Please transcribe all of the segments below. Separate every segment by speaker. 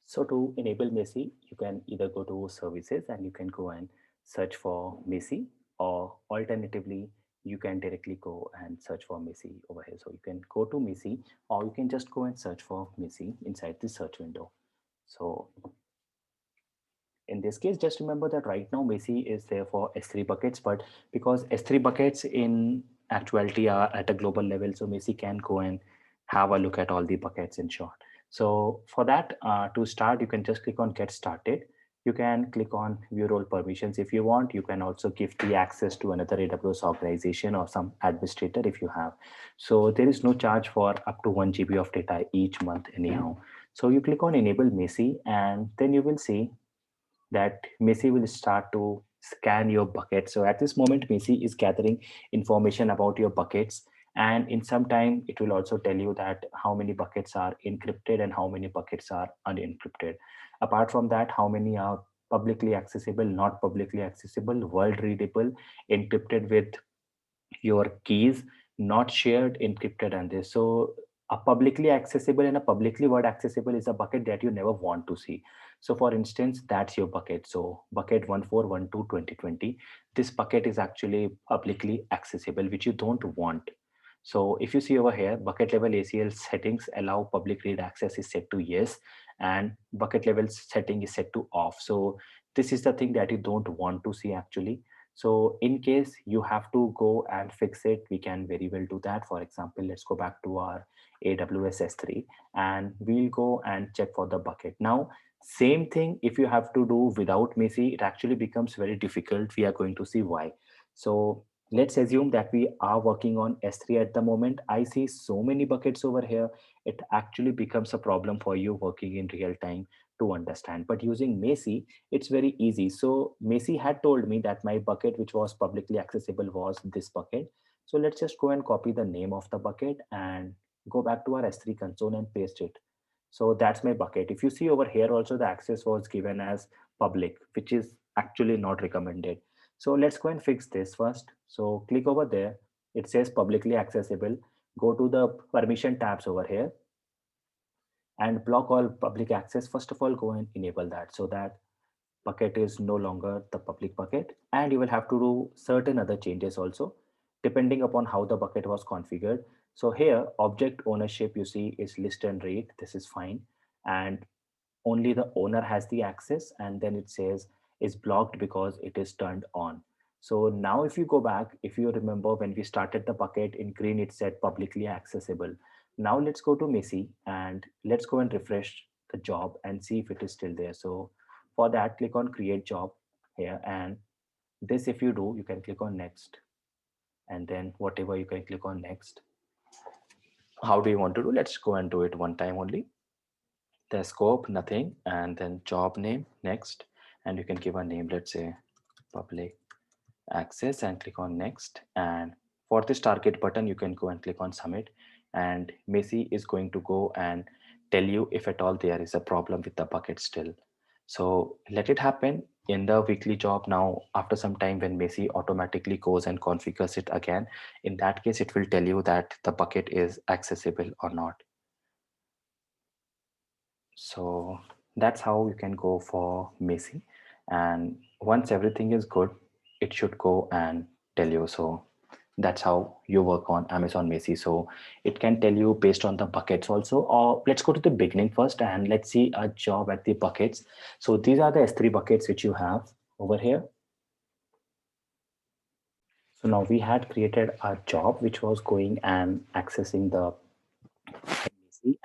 Speaker 1: So to enable Macie, you can either go to services and you can go and search for Macie, or alternatively, you can directly go and search for Macie over here. So you can go to Macie, or you can just go and search for Macie inside the search window. So in this case, just remember that right now Macie is there for S3 buckets, but because S3 buckets in actuality are at a global level, so Macie can go and have a look at all the buckets in short. So for that, to start, you can just click on Get Started. You can click on View Role Permissions if you want. You can also give the access to another AWS organization or some administrator if you have. So there is no charge for up to 1 GB of data each month anyhow. So you click on Enable Macie, and then you will see that Macie will start to scan your bucket. So at this moment, Macie is gathering information about your buckets. And in some time, it will also tell you that how many buckets are encrypted and how many buckets are unencrypted. Apart from that, how many are publicly accessible, not publicly accessible, world readable, encrypted with your keys, not shared, encrypted, and this. So a publicly accessible and a publicly word accessible is a bucket that you never want to see. So for instance, that's your bucket. So bucket 14122020, this bucket is actually publicly accessible, which you don't want. So if you see over here, bucket level ACL settings allow public read access is set to yes, and bucket level setting is set to off. So this is the thing that you don't want to see actually. So in case you have to go and fix it, we can very well do that. For example, let's go back to our AWS S3 and we'll go and check for the bucket. Now, same thing if you have to do without Macie, it actually becomes very difficult. We are going to see why. So let's assume that we are working on S3 at the moment. I see so many buckets over here. It actually becomes a problem for you working in real time to understand. But using Macie, it's very easy. So Macie had told me that my bucket, which was publicly accessible, was this bucket. So let's just go and copy the name of the bucket and go back to our S3 console and paste it. So that's my bucket. If you see over here also, the access was given as public, which is actually not recommended. So let's go and fix this first. So click over there. It says publicly accessible. Go to the permission tabs over here and block all public access. First of all, go and enable that so that bucket is no longer the public bucket, and you will have to do certain other changes also depending upon how the bucket was configured. So here object ownership, you see, is list and read. This is fine, and only the owner has the access, and then it says is blocked because it is turned on. So now if you go back, if you remember when we started the bucket in green, it said publicly accessible. Now let's go to Macie and let's go and refresh the job and see if it is still there. So for that, click on create job here, and this, if you do, you can click on next, and then whatever you can click on next. How do you want to do? Let's go and do it one time only. The scope, nothing, and then job name, next, and you can give a name, let's say public access, and click on next. And for this target button, you can go and click on submit, and Macie is going to go and tell you if at all there is a problem with the bucket still. So let it happen in the weekly job. Now after some time, when Macie automatically goes and configures it again, in that case it will tell you that the bucket is accessible or not. So that's how you can go for Macie. And once everything is good, it should go and tell you. So that's how you work on Amazon Macie. So it can tell you based on the buckets also. Or let's go to the beginning first and let's see a job at the buckets. So these are the S3 buckets which you have over here. So now we had created a job which was going and accessing the Macie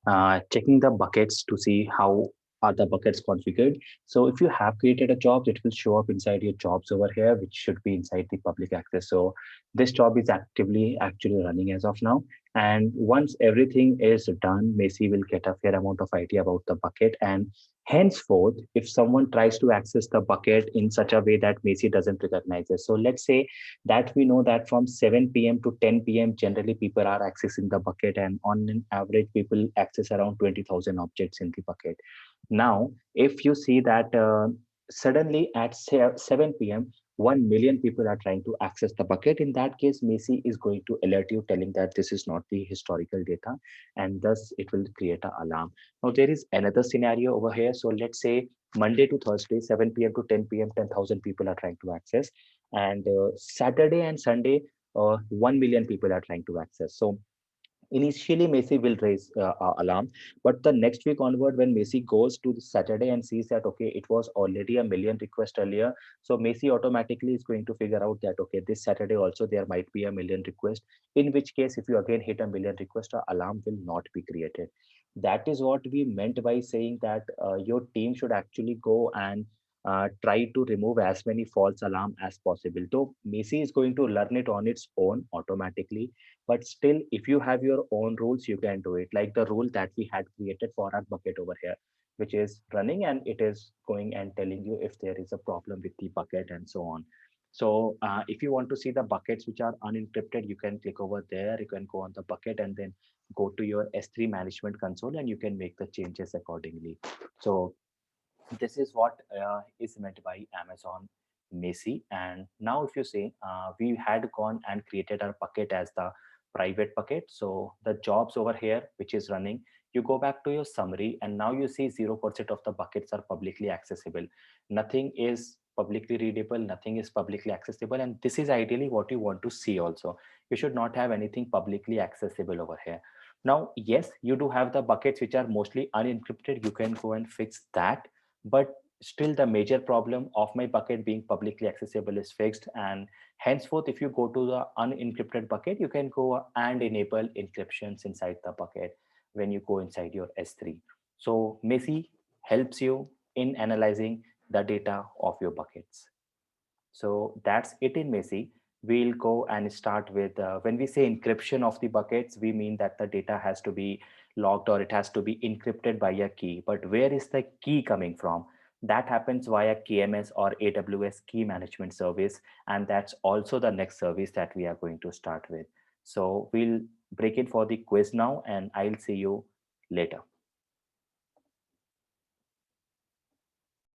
Speaker 1: and checking the buckets to see how are the buckets configured. So if you have created a job, it will show up inside your jobs over here, which should be inside the public access. So this job is actively actually running as of now. And once everything is done, Macie will get a fair amount of idea about the bucket. And henceforth, if someone tries to access the bucket in such a way that Macie doesn't recognize it. So let's say that we know that from 7 p.m. to 10 p.m. generally people are accessing the bucket, and on an average people access around 20,000 objects in the bucket. Now if you see that suddenly at 7 p.m. 1 million people are trying to access the bucket, in that case, Macie is going to alert you telling that this is not the historical data, and thus it will create an alarm. Now, there is another scenario over here. So let's say Monday to Thursday, 7 p.m. to 10 p.m., 10,000 people are trying to access. And Saturday and Sunday, 1 million people are trying to access. So initially, Macie will raise alarm, but the next week onward, when Macie goes to the Saturday and sees that okay, it was already a million request earlier, so Macie automatically is going to figure out that okay, this Saturday also there might be a million request. In which case, if you again hit a million request, a alarm will not be created. That is what we meant by saying that your team should actually go and try to remove as many false alarm as possible. So Macie is going to learn it on its own automatically, but still, if you have your own rules, you can do it, like the rule that we had created for our bucket over here, which is running and it is going and telling you if there is a problem with the bucket and so on. So if you want to see the buckets which are unencrypted, you can click over there, you can go on the bucket and then go to your S3 management console and you can make the changes accordingly. So this is what is meant by Amazon Macie. And now if you say we had gone and created our bucket as the private bucket, so the jobs over here which is running, you go back to your summary and now you see 0% of the buckets are publicly accessible. Nothing is publicly readable, nothing is publicly accessible, and this is ideally what you want to see also. You should not have anything publicly accessible over here. Now yes, you do have the buckets which are mostly unencrypted, you can go and fix that, but still the major problem of my bucket being publicly accessible is fixed. And henceforth, if you go to the unencrypted bucket, you can go and enable encryptions inside the bucket when you go inside your S3. So Macie helps you in analyzing the data of your buckets. So that's it in Macie. We'll go and start with when we say encryption of the buckets, we mean that the data has to be logged or it has to be encrypted by a key. But where is the key coming from? That happens via KMS or AWS Key Management Service. And that's also the next service that we are going to start with. So we'll break it for the quiz now and I'll see you later.